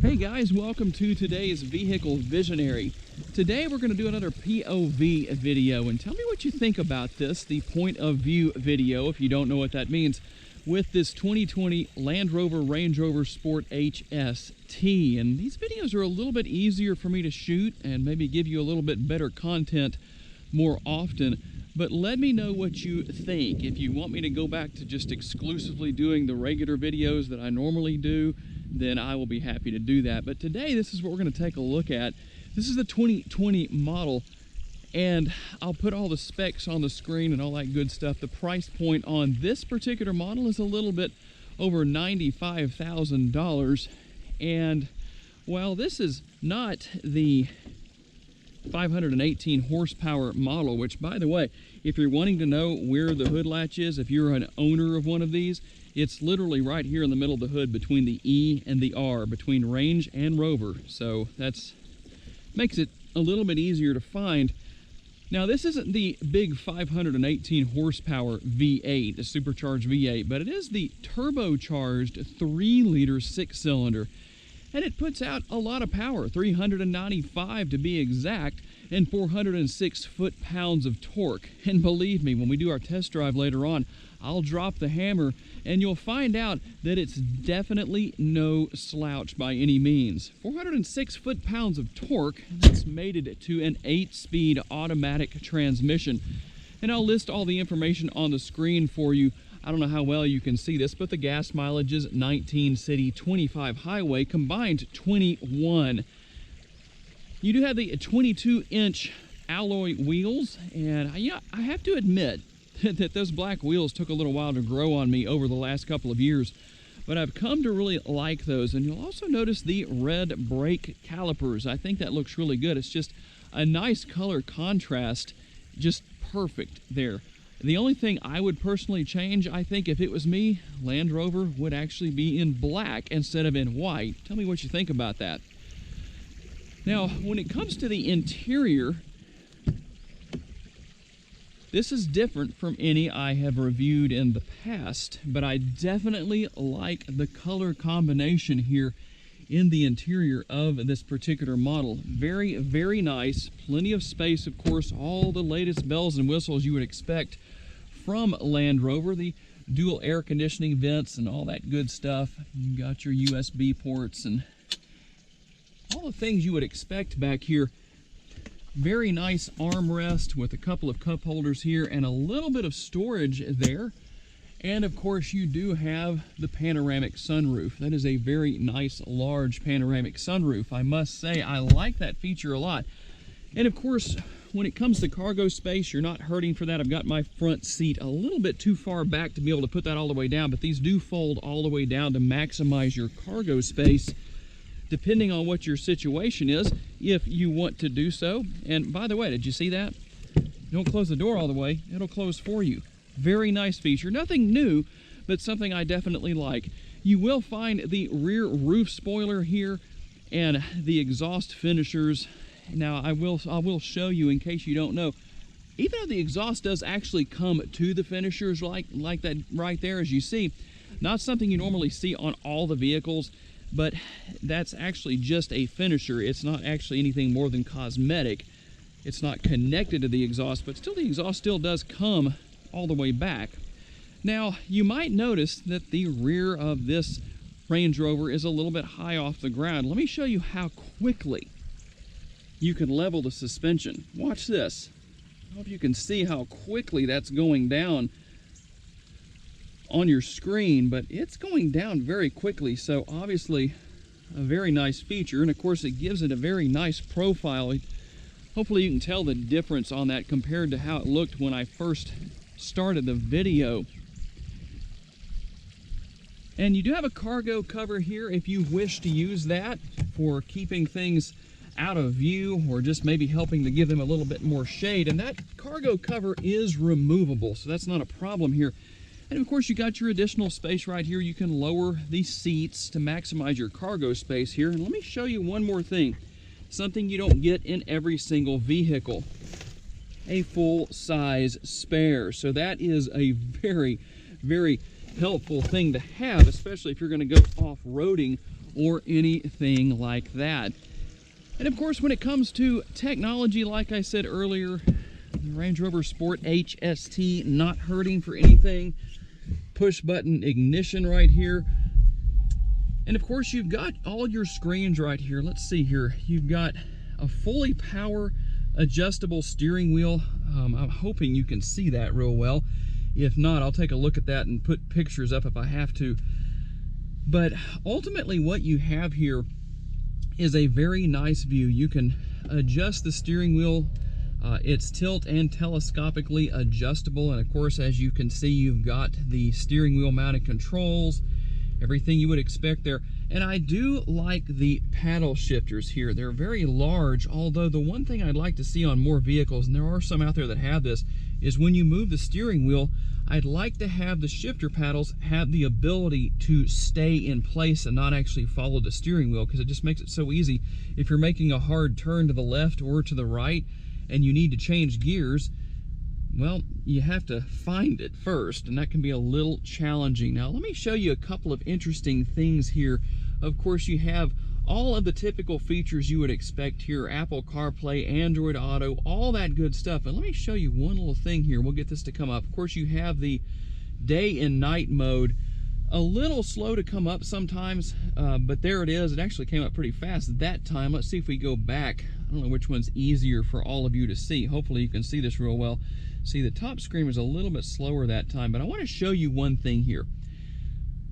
Hey guys, welcome to today's Vehicle Visionary. Today we're going to do another POV video, and tell me what you think about this, the point of view video, if you don't know what that means, with this 2020 Land Rover Range Rover Sport HST. And these videos are a little bit easier for me to shoot and maybe give you a little bit better content more often. But let me know what you think. If you want me to go back to just exclusively doing the regular videos that I normally do, then I will be happy to do that. But today, this is what we're going to take a look at. This is the 2020 model, and I'll put all the specs on the screen and all that good stuff. The price point on this particular model is a little bit over $95,000. And while this is not the 518 horsepower model, which, by the way, if you're wanting to know where the hood latch is, if you're an owner of one of these, it's literally right here in the middle of the hood between the E and the R, between Range and Rover. So that's makes it a little bit easier to find. Now, this isn't the big 518 horsepower V8, the supercharged V8, but it is the turbocharged 3-liter 6-cylinder. And it puts out a lot of power, 395 to be exact, and 406 foot-pounds of torque. And believe me, when we do our test drive later on, I'll drop the hammer and you'll find out that it's definitely no slouch by any means. 406 foot-pounds of torque, that's mated it to an 8-speed automatic transmission. And I'll list all the information on the screen for you. I don't know how well you can see this, but the gas mileage is 19 city, 25 highway, combined 21. You do have the 22-inch alloy wheels, and I have to admit that those black wheels took a little while to grow on me over the last couple of years, but I've come to really like those. And you'll also notice the red brake calipers. I think that looks really good. It's just a nice color contrast, just perfect there. The only thing I would personally change, I think if it was me, Land Rover would actually be in black instead of in white. Tell me what you think about that. Now, when it comes to the interior, this is different from any I have reviewed in the past, but I definitely like the color combination here in the interior of this particular model. Very, very nice. Plenty of space, of course, all the latest bells and whistles you would expect from Land Rover. The dual air conditioning vents and all that good stuff. You got your USB ports and all the things you would expect back here. Very nice armrest with a couple of cup holders here and a little bit of storage there. And of course, you do have the panoramic sunroof. That is a very nice, large panoramic sunroof. I must say, I like that feature a lot. And of course, when it comes to cargo space, you're not hurting for that. I've got my front seat a little bit too far back to be able to put that all the way down, but these do fold all the way down to maximize your cargo space, depending on what your situation is, if you want to do so. And by the way, did you see that? Don't close the door all the way, it'll close for you. Very nice feature. Nothing new, but something I definitely like. You will find the rear roof spoiler here and the exhaust finishers. Now, I will show you in case you don't know. Even though the exhaust does actually come to the finishers like that right there, as you see, not something you normally see on all the vehicles, but that's actually just a finisher. It's not actually anything more than cosmetic. It's not connected to the exhaust, but still the exhaust still does come all the way back. Now, you might notice that the rear of this Range Rover is a little bit high off the ground. Let me show you how quickly you can level the suspension. Watch this. I hope you can see how quickly that's going down on your screen, but it's going down very quickly. So obviously a very nice feature, and of course it gives it a very nice profile. Hopefully you can tell the difference on that compared to how it looked when I first started the video. And you do have a cargo cover here if you wish to use that for keeping things out of view, or just maybe helping to give them a little bit more shade. And that cargo cover is removable, so that's not a problem here. And of course, you got your additional space right here. You can lower the seats to maximize your cargo space here. And let me show you one more thing, something you don't get in every single vehicle: a full-size spare. So that is a very, very helpful thing to have, especially if you're going to go off-roading or anything like that. And of course, when it comes to technology, like I said earlier, the Range Rover Sport HST, not hurting for anything. Push button ignition right here. And of course, you've got all your screens right here. Let's see here. You've got a fully power adjustable steering wheel. I'm hoping you can see that real well. If not, I'll take a look at that and put pictures up if I have to. But ultimately what you have here is a very nice view. You can adjust the steering wheel. It's tilt and telescopically adjustable, and of course, as you can see, you've got the steering wheel mounted controls, everything you would expect there. And I do like the paddle shifters here. They're very large, although the one thing I'd like to see on more vehicles, and there are some out there that have this, is when you move the steering wheel, I'd like to have the shifter paddles have the ability to stay in place and not actually follow the steering wheel, because it just makes it so easy. If you're making a hard turn to the left or to the right and you need to change gears, well, you have to find it first, and that can be a little challenging. Now, let me show you a couple of interesting things here. Of course, you have all of the typical features you would expect here: Apple CarPlay, Android Auto, all that good stuff. And let me show you one little thing here. We'll get this to come up. Of course, you have the day and night mode. A little slow to come up sometimes, but there it is. It actually came up pretty fast that time. Let's see if we go back. I don't know which one's easier for all of you to see. Hopefully you can see this real well. See, the top screen was a little bit slower that time, but I want to show you one thing here.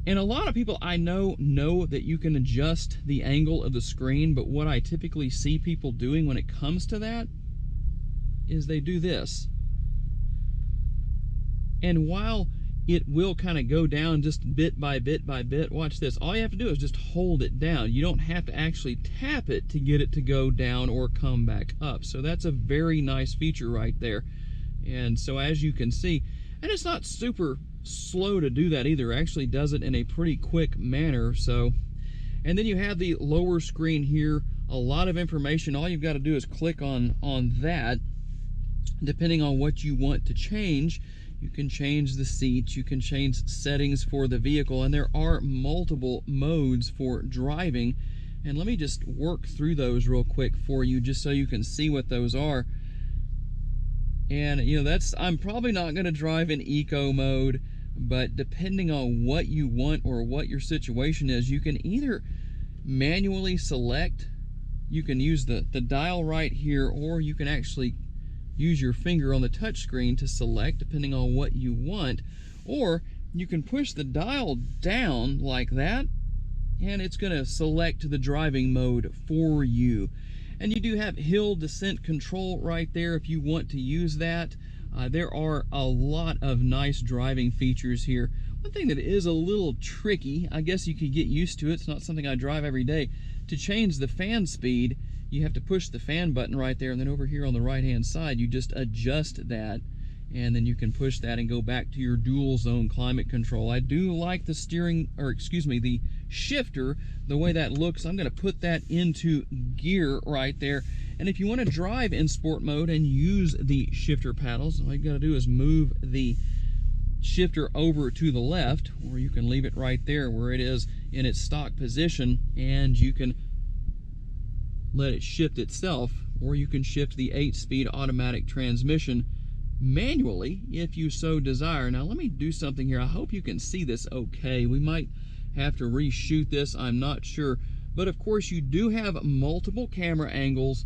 And a lot of people I know that you can adjust the angle of the screen, but what I typically see people doing when it comes to that is they do this. And while it will kind of go down just bit by bit by bit, watch this. All you have to do is just hold it down. You don't have to actually tap it to get it to go down or come back up. So that's a very nice feature right there. And so as you can see, and it's not super slow to do that either. It actually does it in a pretty quick manner. So, and then you have the lower screen here, a lot of information. All you've got to do is click on that. Depending on what you want to change, you can change the seats, you can change settings for the vehicle, and there are multiple modes for driving. And let me just work through those real quick for you, just so you can see what those are. And you know, I'm probably not going to drive in eco mode, but depending on what you want or what your situation is, you can either manually select, you can use the dial right here, or you can actually use your finger on the touch screen to select depending on what you want, or you can push the dial down like that and it's going to select the driving mode for you. And you do have hill descent control right there if you want to use that. There are a lot of nice driving features here. One thing that is a little tricky, I guess you could get used to it, it's not something I drive every day. To change the fan speed, you have to push the fan button right there, and then over here on the right hand side you just adjust that, and then you can push that and go back to your dual zone climate control. I do like the the shifter, the way that looks. I'm going to put that into gear right there, and if you want to drive in sport mode and use the shifter paddles, all you got to do is move the shifter over to the left, or you can leave it right there where it is in its stock position, and you can let it shift itself, or you can shift the 8-speed automatic transmission manually if you so desire. Now let me do something here. I hope you can see this okay. We might have to reshoot this, I'm not sure. But of course you do have multiple camera angles,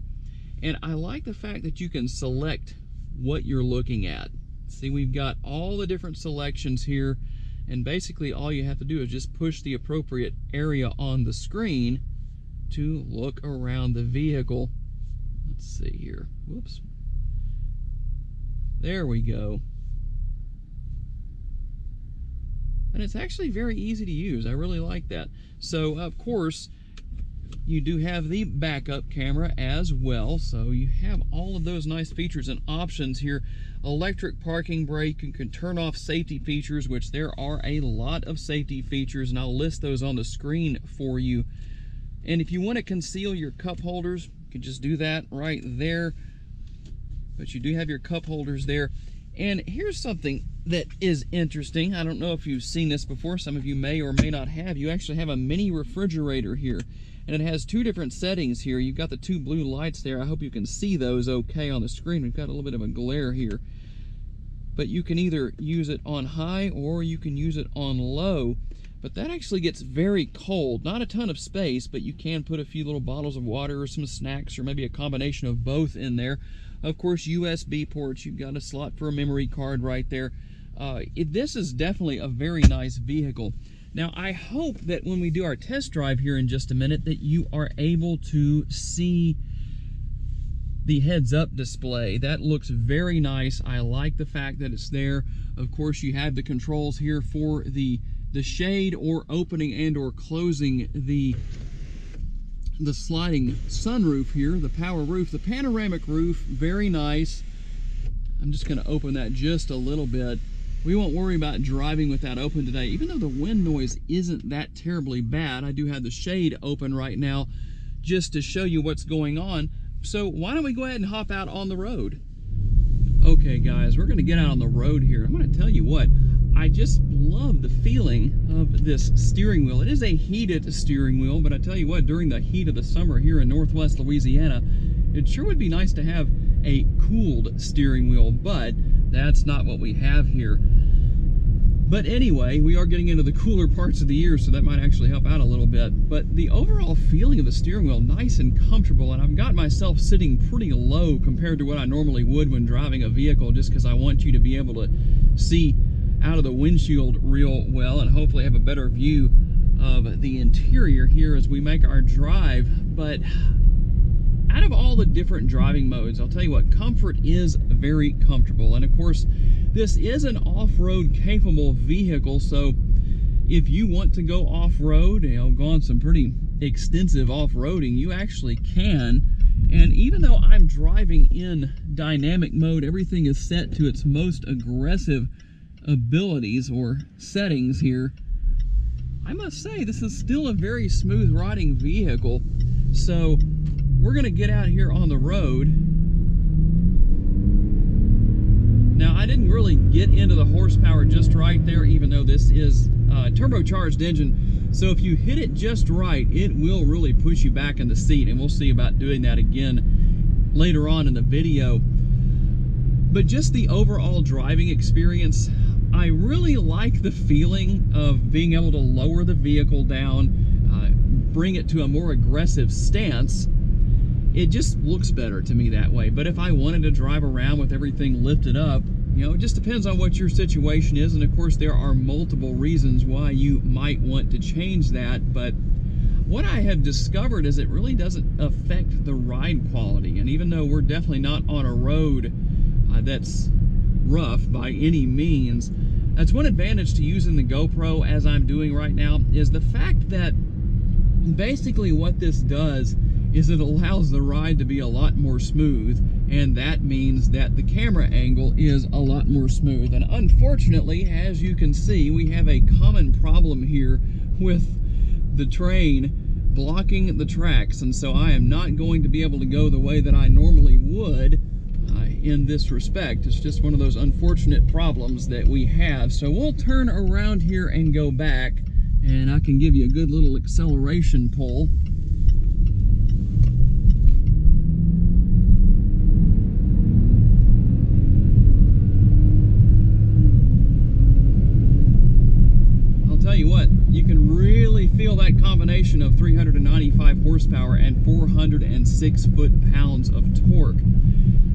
and I like the fact that you can select what you're looking at. See, we've got all the different selections here, and basically all you have to do is just push the appropriate area on the screen to look around the vehicle. Let's see here. Whoops. There we go. And it's actually very easy to use. I really like that. So, of course, you do have the backup camera as well. So you have all of those nice features and options here. Electric parking brake. You can turn off safety features, which there are a lot of safety features, and I'll list those on the screen for you. And if you want to conceal your cup holders, you can just do that right there. But you do have your cup holders there. And here's something that is interesting. I don't know if you've seen this before. Some of you may or may not have. You actually have a mini refrigerator here, and it has two different settings here. You've got the two blue lights there. I hope you can see those okay on the screen. We've got a little bit of a glare here. But you can either use it on high or you can use it on low. But that actually gets very cold. Not a ton of space, but you can put a few little bottles of water or some snacks or maybe a combination of both in there. Of course, USB ports. You've got a slot for a memory card right there. This is definitely a very nice vehicle. Now, I hope that when we do our test drive here in just a minute that you are able to see the heads-up display. That looks very nice. I like the fact that it's there. Of course, you have the controls here for the shade or opening and or closing the sliding sunroof here, the power roof, the panoramic roof, very nice. I'm just going to open that just a little bit. We won't worry about driving with that open today, even though the wind noise isn't that terribly bad. I do have the shade open right now just to show you what's going on. So why don't we go ahead and hop out on the road? Okay guys, we're going to get out on the road here. I'm going to tell you what, I just love the feeling of this steering wheel. It is a heated steering wheel, but I tell you what, during the heat of the summer here in Northwest Louisiana, it sure would be nice to have a cooled steering wheel, but that's not what we have here. But anyway, we are getting into the cooler parts of the year, so that might actually help out a little bit. But the overall feeling of the steering wheel, nice and comfortable, and I've got myself sitting pretty low compared to what I normally would when driving a vehicle, just because I want you to be able to see out of the windshield real well and hopefully have a better view of the interior here as we make our drive. But out of all the different driving modes, I'll tell you what, comfort is very comfortable. And of course, this is an off-road capable vehicle, so if you want to go off-road, go on some pretty extensive off-roading, you actually can. And even though I'm driving in dynamic mode, everything is set to its most aggressive abilities or settings here, I must say this is still a very smooth riding vehicle. So we're going to get out here on the road. Now, I didn't really get into the horsepower just right there, even though this is a turbocharged engine. So if you hit it just right, it will really push you back in the seat, and we'll see about doing that again later on in the video. But just the overall driving experience, I really like the feeling of being able to lower the vehicle down, bring it to a more aggressive stance. It just looks better to me that way. But if I wanted to drive around with everything lifted up, it just depends on what your situation is. And of course, there are multiple reasons why you might want to change that. But what I have discovered is it really doesn't affect the ride quality. And even though we're definitely not on a road that's rough by any means, that's one advantage to using the GoPro as I'm doing right now, is the fact that basically what this does is it allows the ride to be a lot more smooth, and that means that the camera angle is a lot more smooth. And unfortunately, as you can see, we have a common problem here with the train blocking the tracks, and so I am not going to be able to go the way that I normally would in this respect. It's just one of those unfortunate problems that we have. So we'll turn around here and go back, and I can give you a good little acceleration pull. Tell you what, you can really feel that combination of 395 horsepower and 406 foot-pounds of torque.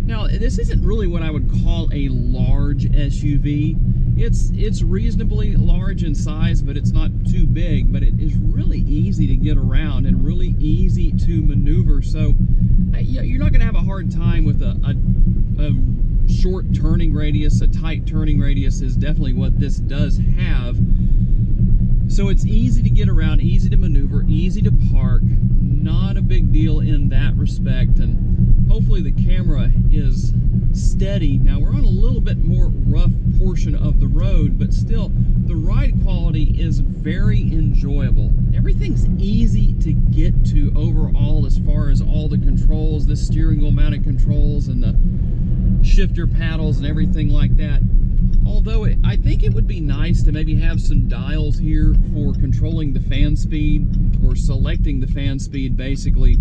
Now, this isn't really what I would call a large SUV. It's reasonably large in size, but it's not too big. But it is really easy to get around and really easy to maneuver. So you're not going to have a hard time with a short turning radius. A tight turning radius is definitely what this does have. So it's easy to get around, easy to maneuver, easy to park, not a big deal in that respect. And hopefully the camera is steady. Now we're on a little bit more rough portion of the road, but still the ride quality is very enjoyable. Everything's easy to get to overall as far as all the controls, the steering wheel mounted controls and the shifter paddles and everything like that. Although I think it would be nice to maybe have some dials here for controlling the fan speed, or selecting the fan speed basically,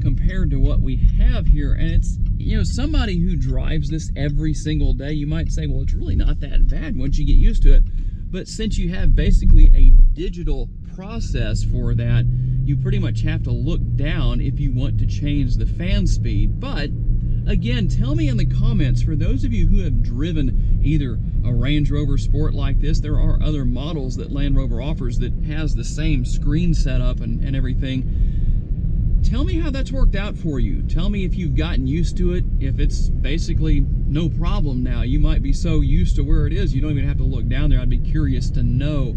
compared to what we have here. And it's, you know, somebody who drives this every single day, you might say, well, it's really not that bad once you get used to it. But since you have basically a digital process for that, you pretty much have to look down if you want to change the fan speed. But again, tell me in the comments, for those of you who have driven either a Range Rover Sport like this, there are other models that Land Rover offers that has the same screen setup and everything. Tell me how that's worked out for you. Tell me if you've gotten used to it, if it's basically no problem now. You might be so used to where it is, you don't even have to look down there. I'd be curious to know.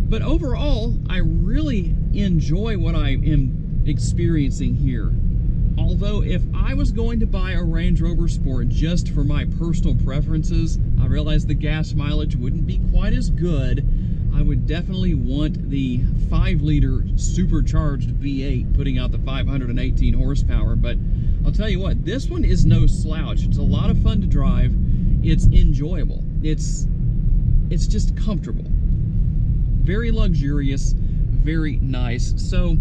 But overall, I really enjoy what I am experiencing here. Although if I was going to buy a Range Rover Sport just for my personal preferences, I realize the gas mileage wouldn't be quite as good. I would definitely want the 5-liter supercharged V8 putting out the 518 horsepower. But I'll tell you what, this one is no slouch. It's a lot of fun to drive. It's enjoyable. It's just comfortable. Very luxurious, very nice. So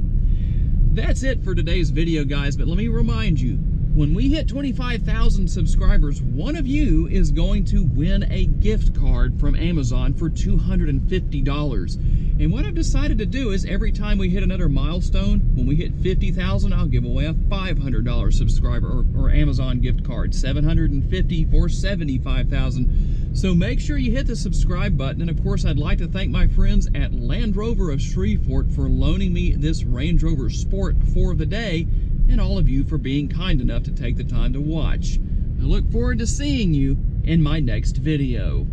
that's it for today's video, guys. But let me remind you, when we hit 25,000 subscribers, one of you is going to win a gift card from Amazon for $250. And what I've decided to do is every time we hit another milestone, when we hit 50,000, I'll give away a $500 subscriber or Amazon gift card, 750 for 75,000. So make sure you hit the subscribe button. And of course, I'd like to thank my friends at Land Rover of Shreveport for loaning me this Range Rover Sport for the day, and all of you for being kind enough to take the time to watch. I look forward to seeing you in my next video.